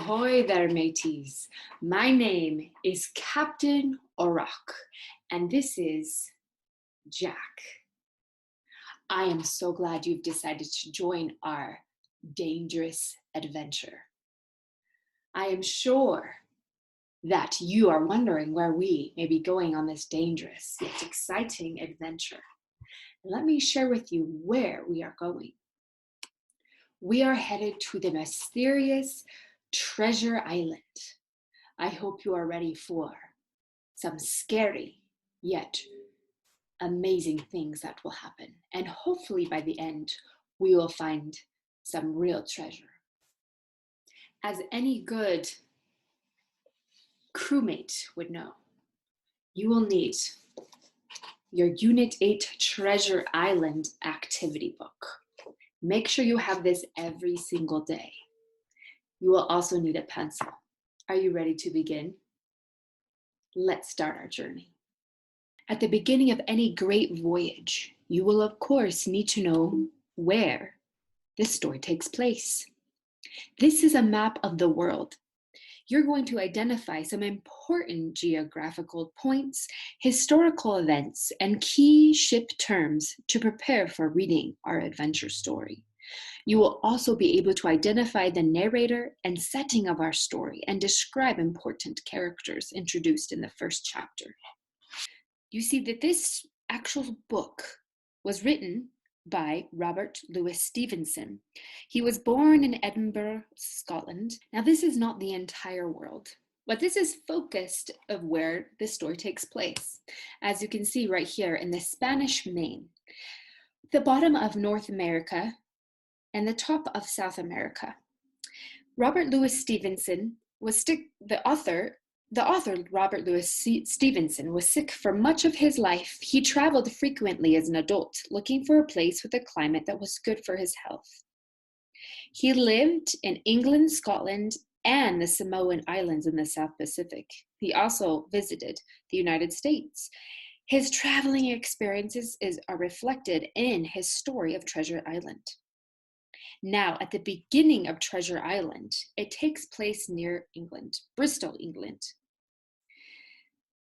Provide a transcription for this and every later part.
Ahoy there, mateys. My name is Captain Orok, and this is Jack. I am so glad you've decided to join our dangerous adventure. I am sure that you are wondering where we may be going on this dangerous yet exciting adventure. Let me share with you where we are going. We are headed to the mysterious Treasure Island. I hope you are ready for some scary yet amazing things that will happen. And hopefully by the end, we will find some real treasure. As any good crewmate would know, you will need your Unit 8 Treasure Island activity book. Make sure you have this every single day. You will also need a pencil. Are you ready to begin? Let's start our journey. At the beginning of any great voyage, you will of course need to know where this story takes place. This is a map of the world. You're going to identify some important geographical points, historical events, and key ship terms to prepare for reading our adventure story. You will also be able to identify the narrator and setting of our story and describe important characters introduced in the first chapter. You see that this actual book was written by Robert Louis Stevenson. He was born in Edinburgh, Scotland. Now, this is not the entire world, but this is focused of where this story takes place. As you can see right here in the Spanish Main, the bottom of North America and the top of South America. Robert Louis Stevenson was the author Robert Louis Stevenson was sick for much of his life. He traveled frequently as an adult, looking for a place with a climate that was good for his health. He lived in England, Scotland, and the Samoan Islands in the South Pacific. He also visited the United States. His traveling experiences are reflected in his story of Treasure Island. Now, at the beginning of Treasure Island, it takes place near England, Bristol, England.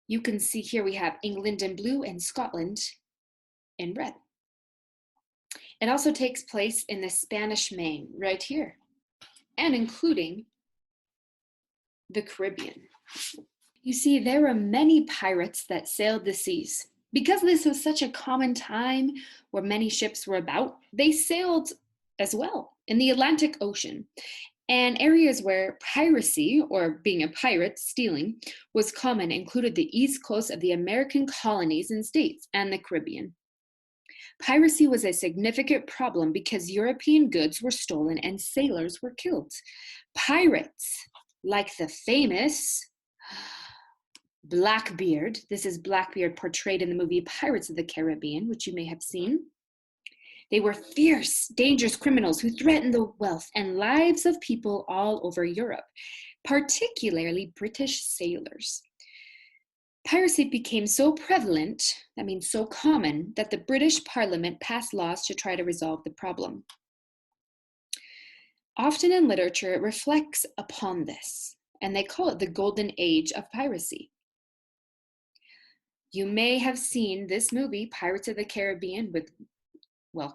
You can see here we have England in blue and Scotland in red. It also takes place in the Spanish Main, right here, and including the Caribbean. You see, there were many pirates that sailed the seas. Because this was such a common time where many ships were about, they sailed as well in the Atlantic Ocean, and areas where piracy, or being a pirate, stealing, was common included the east coast of the American colonies and states and the Caribbean. Piracy was a significant problem because European goods were stolen and sailors were killed. Pirates, like the famous Blackbeard, this is Blackbeard portrayed in the movie Pirates of the Caribbean, which you may have seen. They were fierce, dangerous criminals who threatened the wealth and lives of people all over Europe, particularly British sailors. Piracy became so prevalent, that means so common, that the British Parliament passed laws to try to resolve the problem. Often in literature, it reflects upon this, and they call it the Golden Age of piracy. You may have seen this movie, Pirates of the Caribbean, with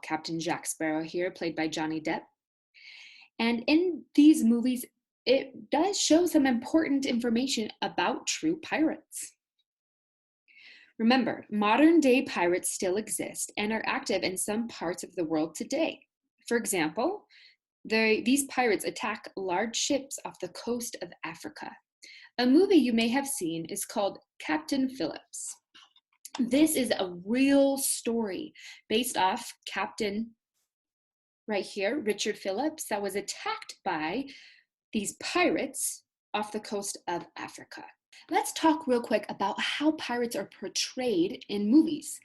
Captain Jack Sparrow here, played by Johnny Depp. And in these movies, it does show some important information about true pirates. Remember, modern day pirates still exist and are active in some parts of the world today. For example, these pirates attack large ships off the coast of Africa. A movie you may have seen is called Captain Phillips. This is a real story based off Captain, right here, Richard Phillips, that was attacked by these pirates off the coast of Africa. Let's talk real quick about how pirates are portrayed in movies.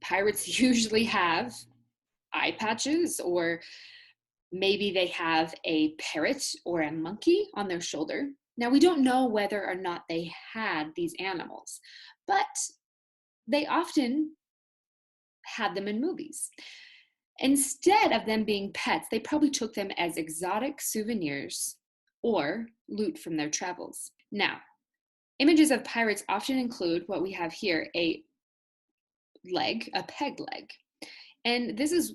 Pirates usually have eye patches, or maybe they have a parrot or a monkey on their shoulder. Now, we don't know whether or not they had these animals, but they often had them in movies. Instead of them being pets, they probably took them as exotic souvenirs or loot from their travels. Now, images of pirates often include what we have here, a peg leg. And this is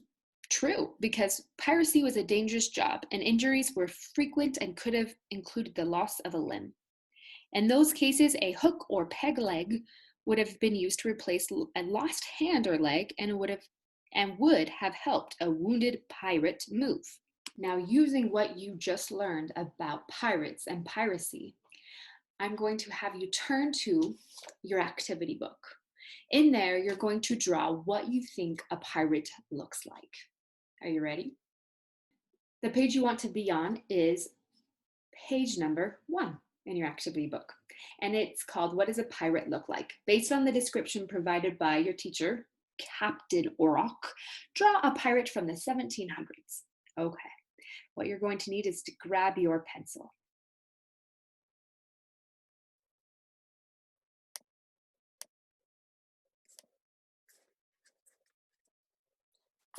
true because piracy was a dangerous job and injuries were frequent and could have included the loss of a limb. In those cases, a hook or peg leg would have been used to replace a lost hand or leg and would have helped a wounded pirate move. Now, using what you just learned about pirates and piracy, I'm going to have you turn to your activity book. In there, you're going to draw what you think a pirate looks like. Are you ready? The page you want to be on is page number 1 in your activity book. And it's called, What Does a Pirate Look Like? Based on the description provided by your teacher, Captain Orok, draw a pirate from the 1700s. Okay, what you're going to need is to grab your pencil.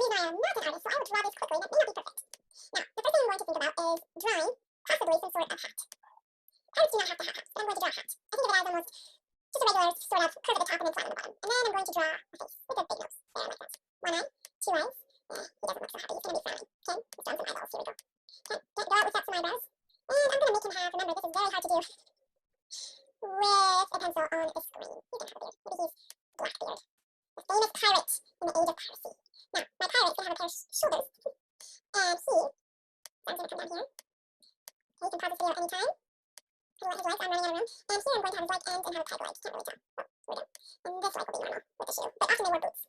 Please, I am not an artist, so I will draw this quickly, and it may not be perfect. Now, the first thing I'm going to think about is drawing possibly some sort of hat. Pirates do not have to have hats, but I'm going to draw a hat. I think of it as almost just a regular sort of curve at the top and then flat on the bottom. And then I'm going to draw a face with a big nose. There, like that. One eye, two eyes. He doesn't look so happy. He's going to be frowning. Okay, let's draw some eyeballs. Here we go. Okay, go out with some eyebrows. And I'm going to make him have, remember, this is very hard to do with a pencil on a screen. He doesn't have a beard. Maybe he's Blackbeard, the famous pirate in the age of piracy. Now, my pirate's going to have a pair of shoulders. And he, so I'm going to come down here. Okay, you can pause this video at any time. He let his legs, I'm running out of room. And here I'm going to have his leg end and have a peg leg. Can't really tell. Oh, here we go. And this leg will be normal with the shoe. But often they wore boots.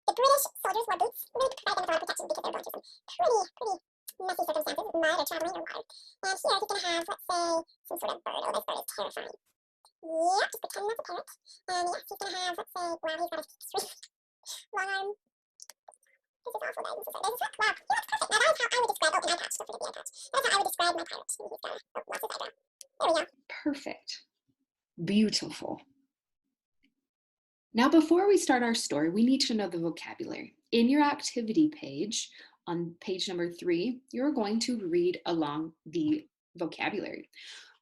The British soldiers wore boots. Really provided them with a lot of protection because they were going through some pretty messy circumstances, mud or traveling or water. And here he's going to have, let's say, some sort of bird. Oh, this bird is terrifying. Yep, just pretend that's a parrot. And yes, he's going to have, let's say, wow, he's got a sweet long arm. This is awful, guys. There's a hook. Wow, he looks perfect. Now, that is how I would describe, oh, an eye patch. Don't forget the eye patch. That's how I would describe my pirate. He's got a, oh, lost his eyebrow. There we go. Perfect. Beautiful. Now, before we start our story, we need to know the vocabulary. In your activity page, on page number 3, you're going to read along the vocabulary.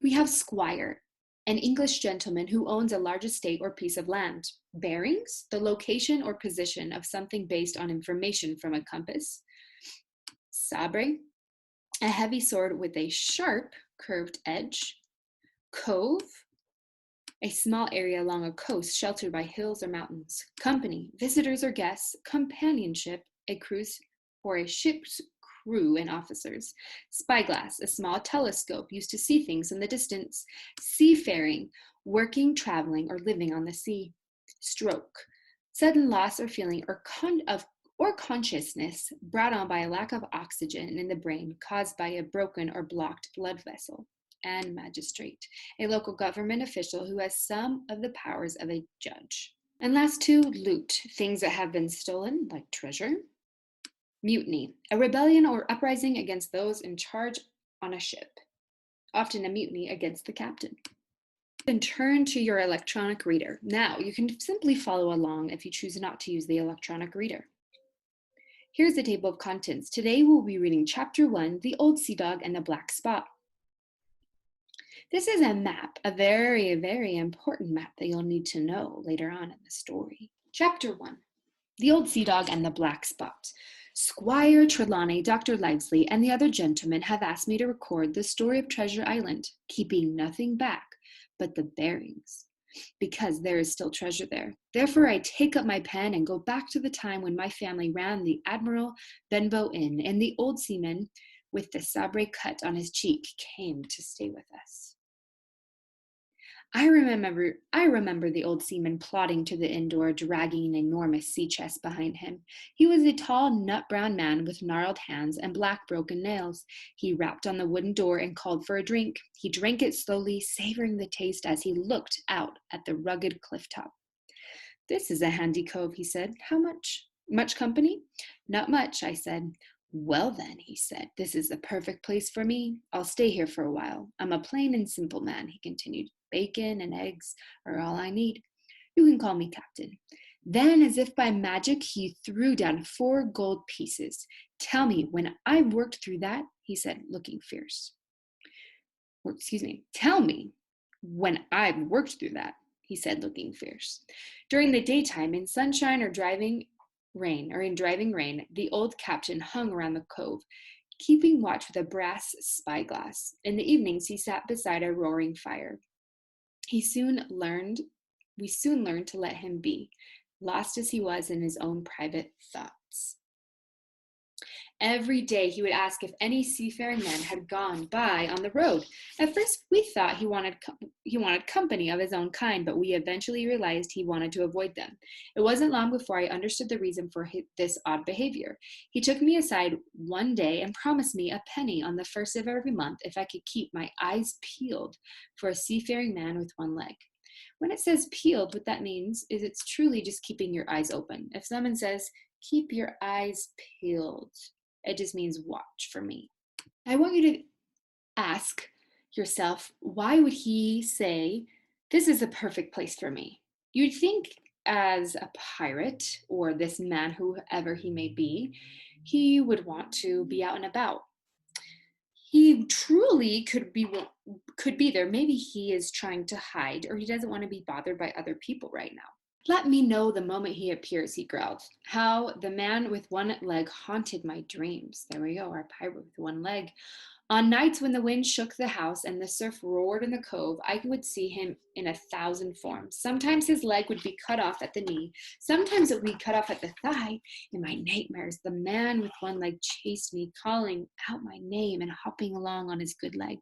We have squire, an English gentleman who owns a large estate or piece of land. Bearings, the location or position of something based on information from a compass. Sabre, a heavy sword with a sharp curved edge. Cove, a small area along a coast sheltered by hills or mountains. Company, visitors or guests. Companionship, a cruise or a ship's crew and officers. Spyglass, a small telescope used to see things in the distance. Seafaring, working, traveling, or living on the sea. Stroke, sudden loss or feeling or consciousness brought on by a lack of oxygen in the brain caused by a broken or blocked blood vessel. And magistrate, a local government official who has some of the powers of a judge. And last 2, loot, things that have been stolen, like treasure. Mutiny, a rebellion or uprising against those in charge on a ship, often a mutiny against the captain. Then turn to your electronic reader. Now, you can simply follow along if you choose not to use the electronic reader. Here's the table of contents. Today we'll be reading Chapter 1, The Old Sea Dog and the Black Spot. This is a map, a very, very important map that you'll need to know later on in the story. Chapter 1, The Old Sea Dog and the Black Spot. Squire Trelawney, Dr. Livesley, and the other gentlemen have asked me to record the story of Treasure Island, keeping nothing back but the bearings, because there is still treasure there. Therefore, I take up my pen and go back to the time when my family ran the Admiral Benbow Inn, and the old seaman with the sabre cut on his cheek came to stay with us. I remember the old seaman plodding to the inn door, dragging an enormous sea chest behind him. He was a tall, nut-brown man with gnarled hands and black broken nails. He rapped on the wooden door and called for a drink. He drank it slowly, savoring the taste as he looked out at the rugged cliff top. This is a handy cove, he said. How much? Much company? Not much, I said. Well then, he said, this is the perfect place for me. I'll stay here for a while. I'm a plain and simple man, he continued. Bacon and eggs are all I need. You can call me Captain. Then, as if by magic, he threw down 4 gold pieces. Tell me, when I've worked through that, he said, looking fierce. tell me when I've worked through that, he said, looking fierce. During the daytime, in sunshine or in driving rain, the old captain hung around the cove, keeping watch with a brass spyglass. In the evenings, he sat beside a roaring fire. We soon learned to let him be, lost as he was in his own private thoughts. Every day he would ask if any seafaring men had gone by on the road. At first we thought he wanted company of his own kind, but we eventually realized he wanted to avoid them. It wasn't long before I understood the reason for this odd behavior. He took me aside one day and promised me a penny on the first of every month if I could keep my eyes peeled for a seafaring man with one leg. When it says peeled, what that means is it's truly just keeping your eyes open. If someone says, keep your eyes peeled, it just means watch for me. I want you to ask yourself, why would he say, this is the perfect place for me? You'd think as a pirate, or this man, whoever he may be, he would want to be out and about. He truly could be there. Maybe he is trying to hide, or he doesn't want to be bothered by other people right now. Let me know the moment he appears, he growled. How the man with one leg haunted my dreams. There we go, our pirate with one leg. On nights when the wind shook the house and the surf roared in the cove, I would see him in 1,000 forms. Sometimes his leg would be cut off at the knee. Sometimes it would be cut off at the thigh. In my nightmares, the man with one leg chased me, calling out my name and hopping along on his good leg.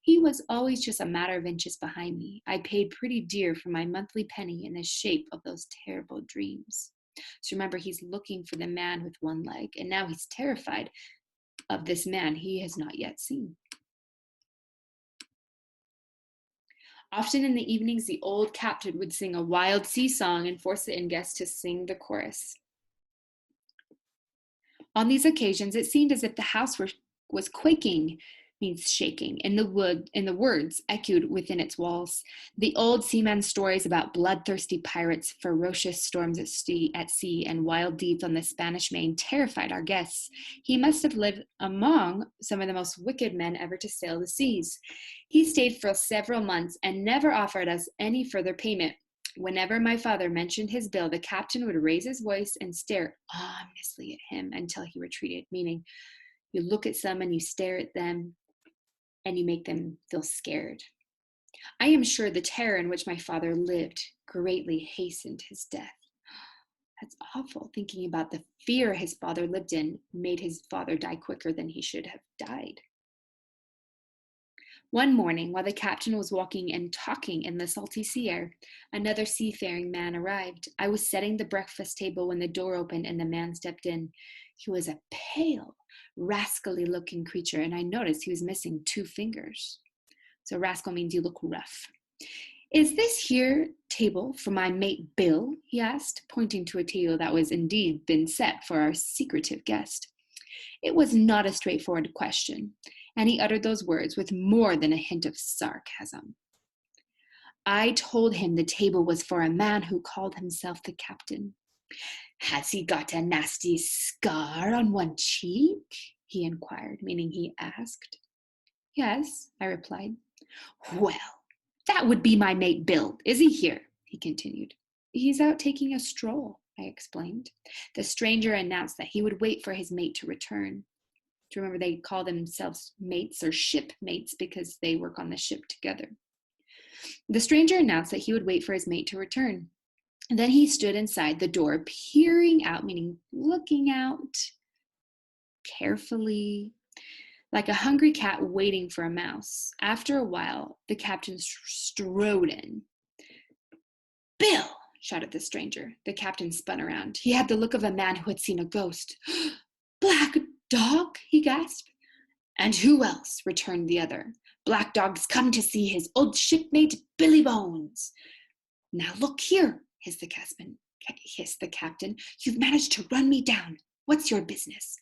He was always just a matter of inches behind me. I paid pretty dear for my monthly penny in the shape of those terrible dreams. So remember, he's looking for the man with one leg, and now he's terrified of this man he has not yet seen. Often in the evenings, the old captain would sing a wild sea song and force the in-guests to sing the chorus. On these occasions, it seemed as if the house was quaking, means shaking, and the words echoed within its walls. The old seaman's stories about bloodthirsty pirates, ferocious storms at sea, and wild deeds on the Spanish Main terrified our guests. He must have lived among some of the most wicked men ever to sail the seas. He stayed for several months and never offered us any further payment. Whenever my father mentioned his bill, the captain would raise his voice and stare ominously at him until he retreated, meaning you look at someone, you stare at them, and you make them feel scared. I am sure the terror in which my father lived greatly hastened his death. That's awful. Thinking about the fear his father lived in made his father die quicker than he should have died. One morning, while the captain was walking and talking in the salty sea air, another seafaring man arrived. I was setting the breakfast table when the door opened and the man stepped in. He was a pale, rascally-looking creature, and I noticed he was missing 2 fingers. So rascal means you look rough. Is this here table for my mate Bill? He asked, pointing to a table that was indeed been set for our secretive guest. It was not a straightforward question, and he uttered those words with more than a hint of sarcasm. I told him the table was for a man who called himself the captain. Has he got a nasty scar on one cheek? He inquired, meaning he asked. Yes, I replied. Well, that would be my mate Bill. Is he here? He continued. He's out taking a stroll, I explained. The stranger announced that he would wait for his mate to return. Do you remember they call themselves mates or shipmates because they work on the ship together? The stranger announced that he would wait for his mate to return. And then he stood inside the door, peering out, meaning looking out carefully, like a hungry cat waiting for a mouse. After a while, the captain strode in. Bill, shouted the stranger. The captain spun around. He had the look of a man who had seen a ghost. Black Dog, he gasped. And who else? Returned the other. Black Dog's come to see his old shipmate Billy Bones. Now look here, hissed the captain. You've managed to run me down. What's your business?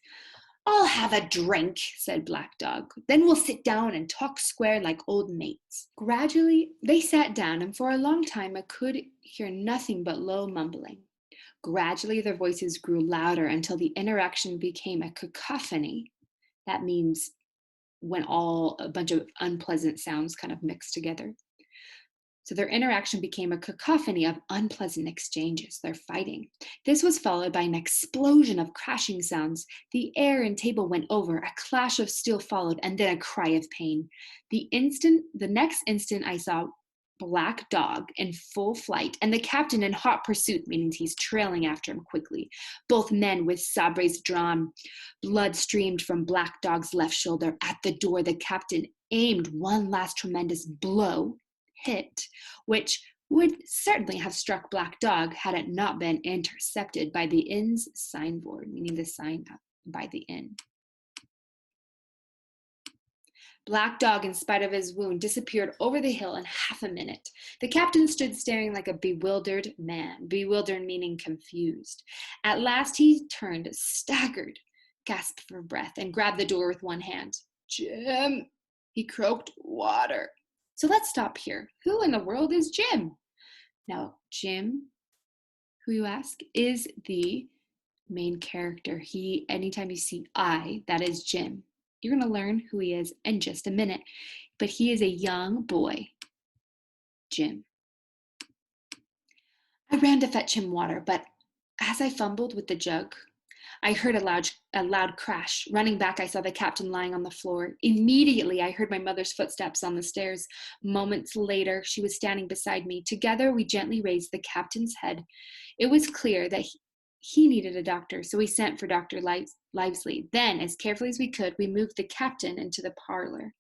I'll have a drink, said Black Dog. Then we'll sit down and talk square like old mates. Gradually, they sat down, and for a long time I could hear nothing but low mumbling. Gradually, their voices grew louder until the interaction became a cacophony. That means when a bunch of unpleasant sounds kind of mixed together. So their interaction became a cacophony of unpleasant exchanges. They're fighting. This was followed by an explosion of crashing sounds. The air and table went over, a clash of steel followed, and then a cry of pain. The next instant, I saw Black Dog in full flight, and the captain in hot pursuit, meaning he's trailing after him quickly. Both men with sabres drawn. Blood streamed from Black Dog's left shoulder. At the door, the captain aimed one last tremendous blow, hit, which would certainly have struck Black Dog had it not been intercepted by the inn's signboard, meaning the sign up by the inn. Black Dog, in spite of his wound, disappeared over the hill in half a minute. The captain stood staring like a bewildered man, bewildered meaning confused. At last he turned, staggered, gasped for breath, and grabbed the door with one hand. "Jim," he croaked, "water." So let's stop here. Who in the world is Jim? Now, Jim, who you ask, is the main character. Anytime you see I, that is Jim. You're going to learn who he is in just a minute. But he is a young boy, Jim. I ran to fetch him water, but as I fumbled with the jug, I heard a loud crash. Running back, I saw the captain lying on the floor. Immediately, I heard my mother's footsteps on the stairs. Moments later, she was standing beside me. Together, we gently raised the captain's head. It was clear that he needed a doctor, so we sent for Dr. Livesley. Then, as carefully as we could, we moved the captain into the parlor.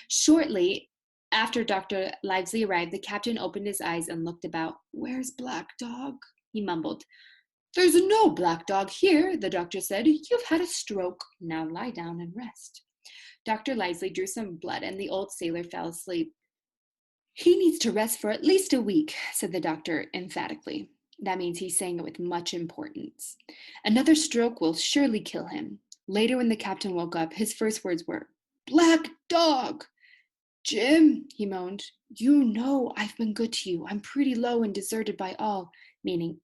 Shortly after Dr. Livesley arrived, the captain opened his eyes and looked about. "Where's Black Dog?" he mumbled. "There's no Black Dog here," the doctor said. "You've had a stroke. Now lie down and rest." Dr. Livesley drew some blood, and the old sailor fell asleep. "He needs to rest for at least a week," said the doctor emphatically. That means he's saying it with much importance. "Another stroke will surely kill him." Later, when the captain woke up, his first words were, "Black Dog!" "Jim," he moaned, "you know I've been good to you. I'm pretty low and deserted by all," meaning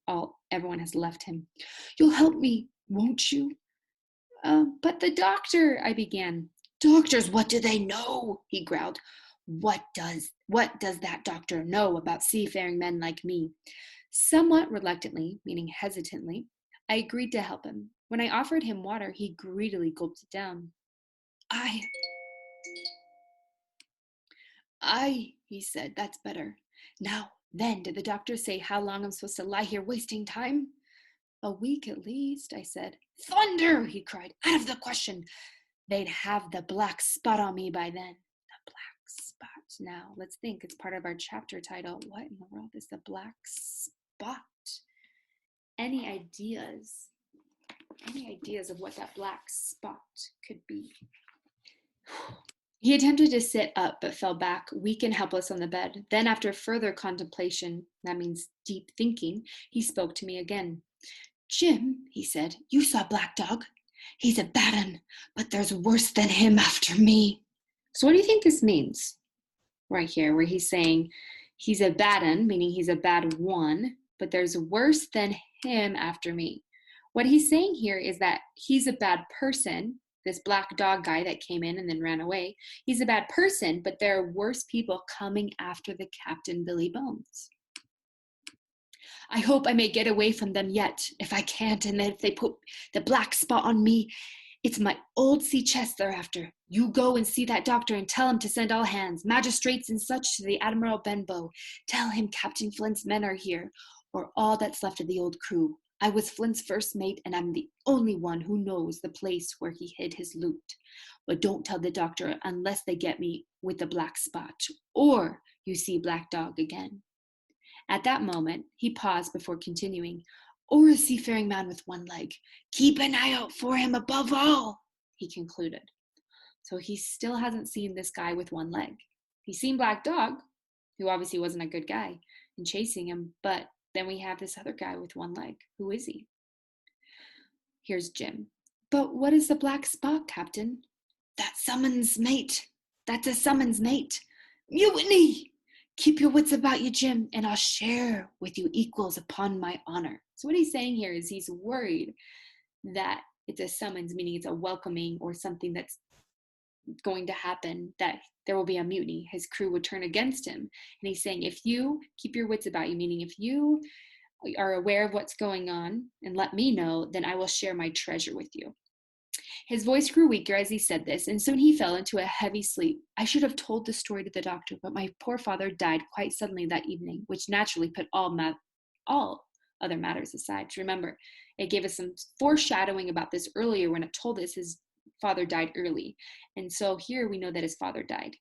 everyone has left him. "You'll help me, won't you?" But the doctor," I began. "Doctors, what do they know?" he growled. What does that doctor know about seafaring men like me?" Somewhat reluctantly, meaning hesitantly, I agreed to help him. When I offered him water, he greedily gulped it down. I, he said, "that's better. Now, then, did the doctor say how long I'm supposed to lie here wasting time?" "A week at least," I said. "Thunder!" he cried. "Out of the question. They'd have the black spot on me by then." The black spot. Now, let's think. It's part of our chapter title. What in the world is the black spot? Any ideas? Any ideas of what that black spot could be? He attempted to sit up, but fell back, weak and helpless on the bed. Then, after further contemplation, that means deep thinking, he spoke to me again. "Jim," he said, "you saw Black Dog. He's a bad 'un, but there's worse than him after me." So what do you think this means? Right here, where he's saying he's a bad 'un, meaning he's a bad one, but there's worse than him after me. What he's saying here is that he's a bad person, this Black Dog guy that came in and then ran away. He's a bad person, but there are worse people coming after the Captain Billy Bones. "I hope I may get away from them yet. If I can't, and if they put the black spot on me, it's my old sea chest they're after. You go and see that doctor and tell him to send all hands, magistrates and such, to the Admiral Benbow. Tell him Captain Flint's men are here, or all that's left of the old crew. I was Flint's first mate, and I'm the only one who knows the place where he hid his loot. But don't tell the doctor unless they get me with the black spot, or you see Black Dog again." At that moment, he paused before continuing. "Or a seafaring man with one leg. Keep an eye out for him above all," he concluded. So he still hasn't seen this guy with one leg. He's seen Black Dog, who obviously wasn't a good guy, and chasing him, but then we have this other guy with one leg. Who is he? Here's Jim. "But what is the black spot, Captain?" That's a summons, mate. Mutiny! Keep your wits about you, Jim, and I'll share with you equals upon my honor." So what he's saying here is he's worried that it's a summons, meaning it's a welcoming or something that's going to happen, that there will be a mutiny. His crew would turn against him. And he's saying, if you keep your wits about you, meaning if you are aware of what's going on and let me know, then I will share my treasure with you. His voice grew weaker as he said this, and soon he fell into a heavy sleep. I should have told the story to the doctor, but my poor father died quite suddenly that evening, which naturally put all other matters aside. Remember, it gave us some foreshadowing about this earlier when it told us his father died early. And so here we know that his father died.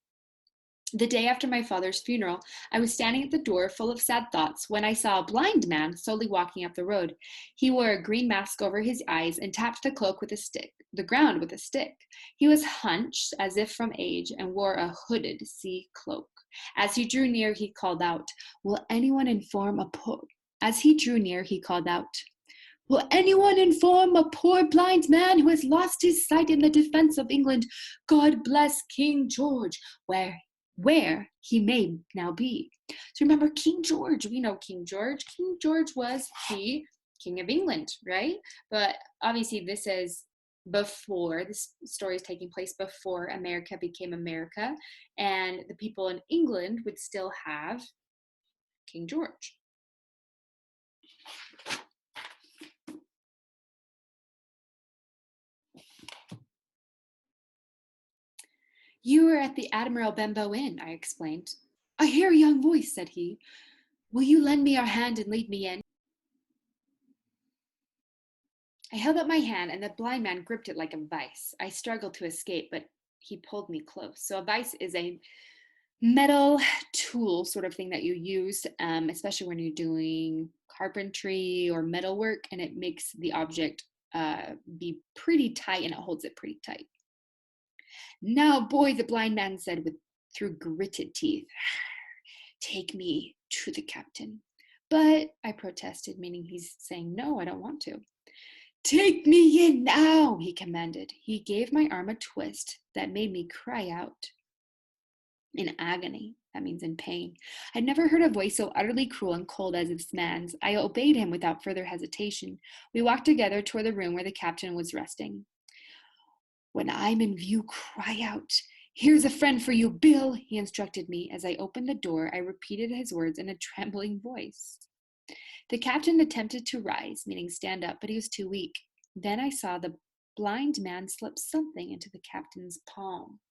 The day after my father's funeral, I was standing at the door full of sad thoughts when I saw a blind man slowly walking up the road. He wore a green mask over his eyes and tapped the ground with a stick. He was hunched as if from age and wore a hooded sea cloak. As he drew near, he called out, "Will anyone inform a poor?" As he drew near, he called out, "Will anyone inform a poor blind man who has lost his sight in the defense of England? God bless King George, where he may now be." So remember King George, we know King George. King George was the King of England, right? But obviously this story is taking place before America became America, and the people in England would still have King George. "You are at the Admiral Benbow Inn," I explained. "I hear a young voice," said he. "Will you lend me your hand and lead me in?" I held up my hand, and the blind man gripped it like a vice. I struggled to escape, but he pulled me close. So a vice is a metal tool sort of thing that you use, especially when you're doing carpentry or metalwork, and it makes the object be pretty tight, and it holds it pretty tight. "Now, boy," the blind man said through gritted teeth, "take me to the captain." "But," I protested, meaning he's saying, "No, I don't want to." "Take me in now," he commanded. He gave my arm a twist that made me cry out in agony. That means in pain. I'd never heard a voice so utterly cruel and cold as this man's. I obeyed him without further hesitation. We walked together toward the room where the captain was resting. "When I'm in view, cry out. Here's a friend for you, Bill," he instructed me. As I opened the door, I repeated his words in a trembling voice. The captain attempted to rise, meaning stand up, but he was too weak. Then I saw the blind man slip something into the captain's palm.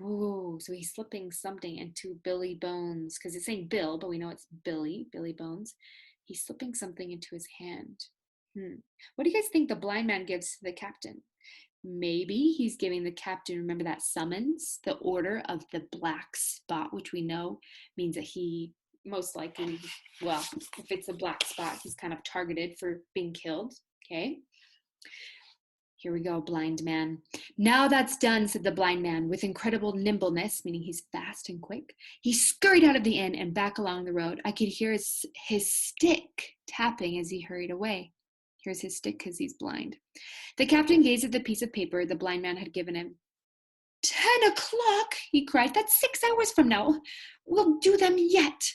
Ooh, so he's slipping something into Billy Bones, because it's saying Bill, but we know it's Billy Bones. He's slipping something into his hand. What do you guys think the blind man gives to the captain? Maybe he's giving the captain, remember that summons, the order of the black spot, which we know means that he most likely, well, if it's a black spot, he's kind of targeted for being killed. Okay. Here we go, blind man. "Now that's done," said the blind man with incredible nimbleness, meaning he's fast and quick. He scurried out of the inn and back along the road. I could hear his stick tapping as he hurried away. Here's his stick because he's blind. The captain gazed at the piece of paper the blind man had given him. 10 o'clock, he cried. "That's 6 hours from now. We'll do them yet."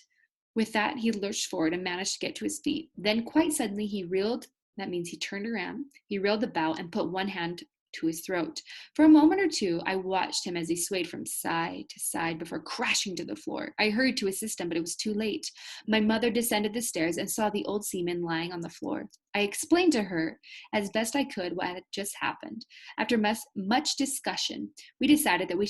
With that, he lurched forward and managed to get to his feet. Then, quite suddenly, he reeled. That means he turned around. He reeled about and put one hand to his throat. For a moment or two, I watched him as he swayed from side to side before crashing to the floor. I hurried to assist him, but it was too late. My mother descended the stairs and saw the old seaman lying on the floor. I explained to her, as best I could, what had just happened. After much discussion, we decided that we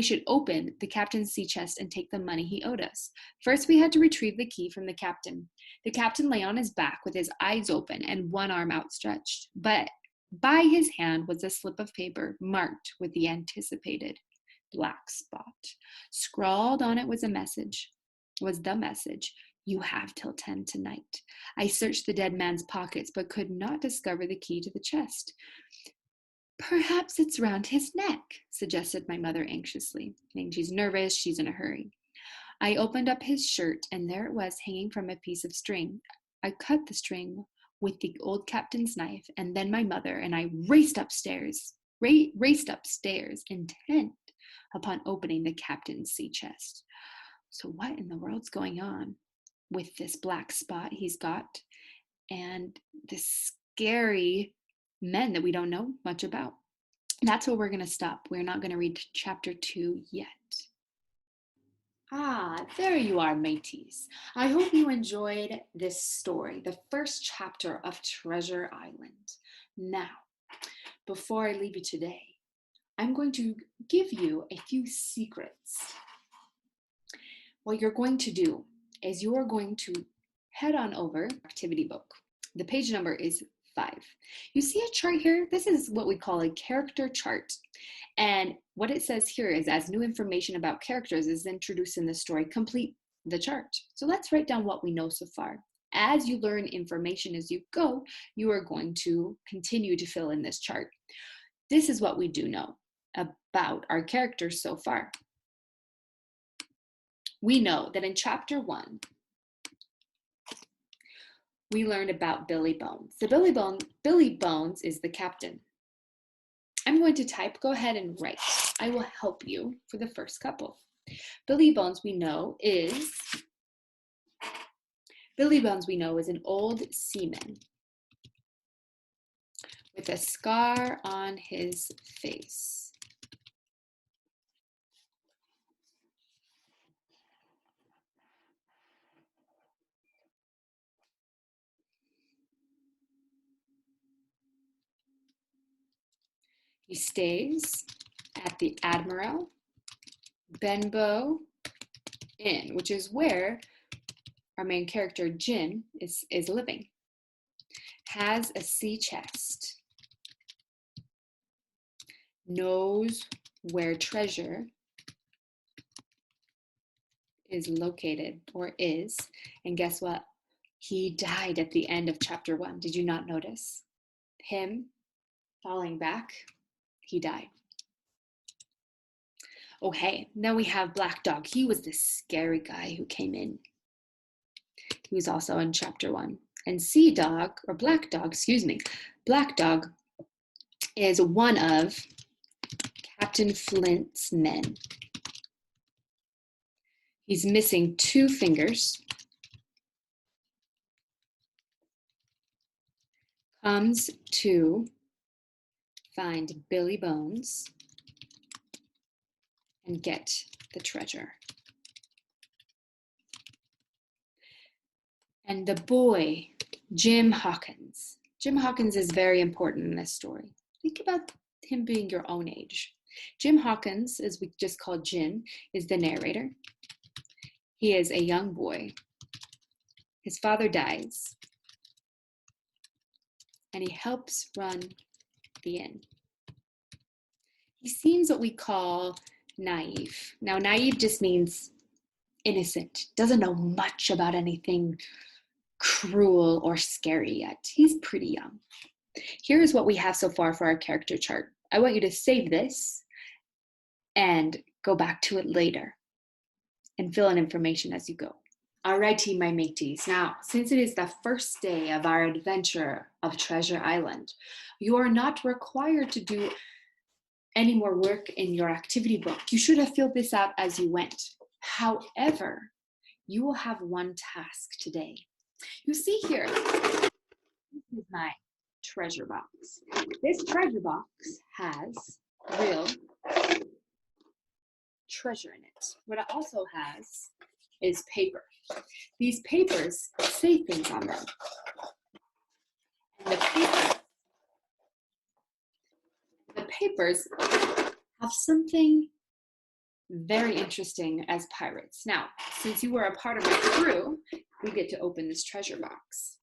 should open the captain's sea chest and take the money he owed us. First, we had to retrieve the key from the captain. The captain lay on his back with his eyes open and one arm outstretched. But by his hand was a slip of paper marked with the anticipated black spot. Scrawled on it was the message, "You have till 10 tonight." I searched the dead man's pockets, but could not discover the key to the chest. "Perhaps it's round his neck," suggested my mother anxiously. Meaning she's nervous, she's in a hurry. I opened up his shirt, and there it was hanging from a piece of string. I cut the string with the old captain's knife, and then my mother and I raced upstairs, intent upon opening the captain's sea chest. So what in the world's going on with this black spot he's got and this scary men that we don't know much about? That's where we're going to stop. We're not going to read chapter 2 yet. Ah, there you are, mateys. I hope you enjoyed this story, the first chapter of Treasure Island. Now, before I leave you today, I'm going to give you a few secrets. What you're going to do is you are going to head on over activity book. The page number is 5. You see a chart here? This is what we call a character chart. And what it says here is, as new information about characters is introduced in the story, complete the chart. So let's write down what we know so far. As you learn information as you go, you are going to continue to fill in this chart. This is what we do know about our characters so far. We know that in chapter 1, we learned about Billy Bones. So Billy Bones is the captain. I'm going to type, go ahead and write. I will help you for the first couple. Billy Bones we know is an old seaman with a scar on his face. He stays at the Admiral Benbow Inn, which is where our main character Jim is living. Has a sea chest. Knows where treasure is located or is. And guess what? He died at the end of chapter 1. Did you not notice? Him falling back, he died. Okay, now we have Black Dog. He was the scary guy who came in. He was also in chapter 1. And Black Dog is one of Captain Flint's men. He's missing 2 fingers. Comes to find Billy Bones and get the treasure. And the boy, Jim Hawkins. Jim Hawkins is very important in this story. Think about him being your own age. Jim Hawkins, as we just call Jim, is the narrator. He is a young boy. His father dies, and he helps run the inn. He seems what we call naive. Now, naive just means innocent, doesn't know much about anything cruel or scary yet. He's pretty young. Here is what we have so far for our character chart. I want you to save this and go back to it later and fill in information as you go. Alrighty, my mateys. Now, since it is the first day of our adventure of Treasure Island, you are not required to do any more work in your activity book. You should have filled this out as you went. However, you will have one task today. You see here, this is my treasure box. This treasure box has real treasure in it. What it also has is paper. These papers say things on them. And the papers have something very interesting as pirates. Now, since you were a part of my crew, we get to open this treasure box.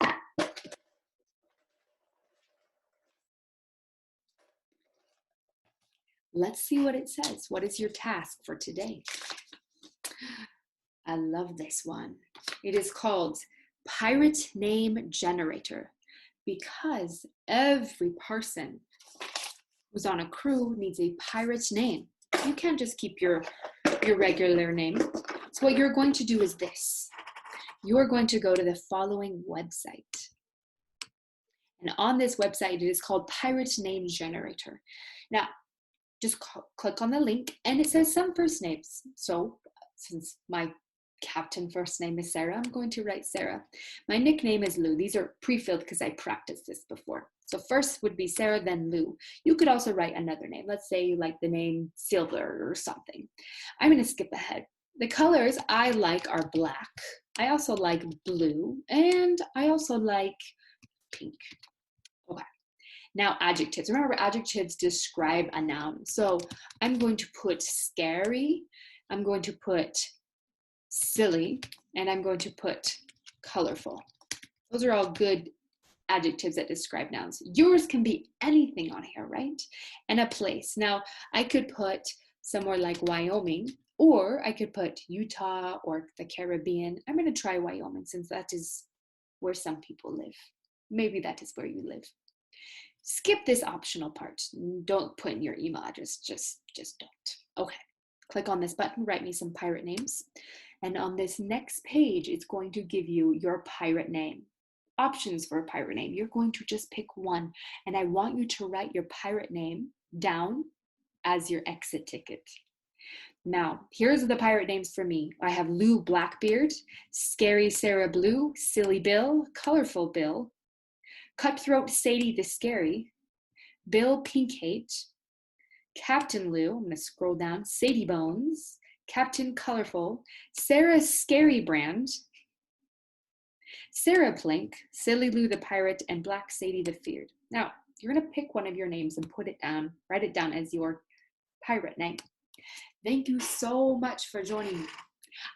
Let's see what it says. What is your task for today? I love this one. It is called Pirate Name Generator, because every person who's on a crew needs a pirate name. You can't just keep your regular name. So what you're going to do is this. You're going to go to the following website. And on this website, it is called Pirate Name Generator. Now, just click on the link, and it says some first names. So since my Captain first name is Sarah. I'm going to write Sarah. My nickname is Lou. These are pre-filled because I practiced this before. So first would be Sarah, then Lou. You could also write another name. Let's say you like the name Silver or something. I'm going to skip ahead. The colors I like are black. I also like blue, and I also like pink. Okay. Now adjectives. Remember, adjectives describe a noun. So I'm going to put scary. I'm going to put silly, and I'm going to put colorful. Those are all good adjectives that describe nouns. Yours can be anything on here, right? And a place. Now, I could put somewhere like Wyoming, or I could put Utah or the Caribbean. I'm going to try Wyoming since that is where some people live. Maybe that is where you live. Skip this optional part. Don't put in your email address. Just don't. Okay. Click on this button, write me some pirate names. And on this next page, it's going to give you your pirate name. Options for a pirate name. You're going to just pick one. And I want you to write your pirate name down as your exit ticket. Now, here's the pirate names for me. I have Lou Blackbeard, Scary Sarah Blue, Silly Bill, Colorful Bill, Cutthroat Sadie the Scary, Bill Pinkate, Captain Lou, I'm going to scroll down, Sadie Bones, Captain Colorful, Sarah Scary Brand, Sarah Plink, Silly Lou the Pirate, and Black Sadie the Feared. Now, you're going to pick one of your names and put it down, write it down as your pirate name. Thank you so much for joining me.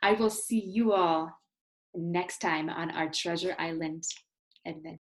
I will see you all next time on our Treasure Island adventure.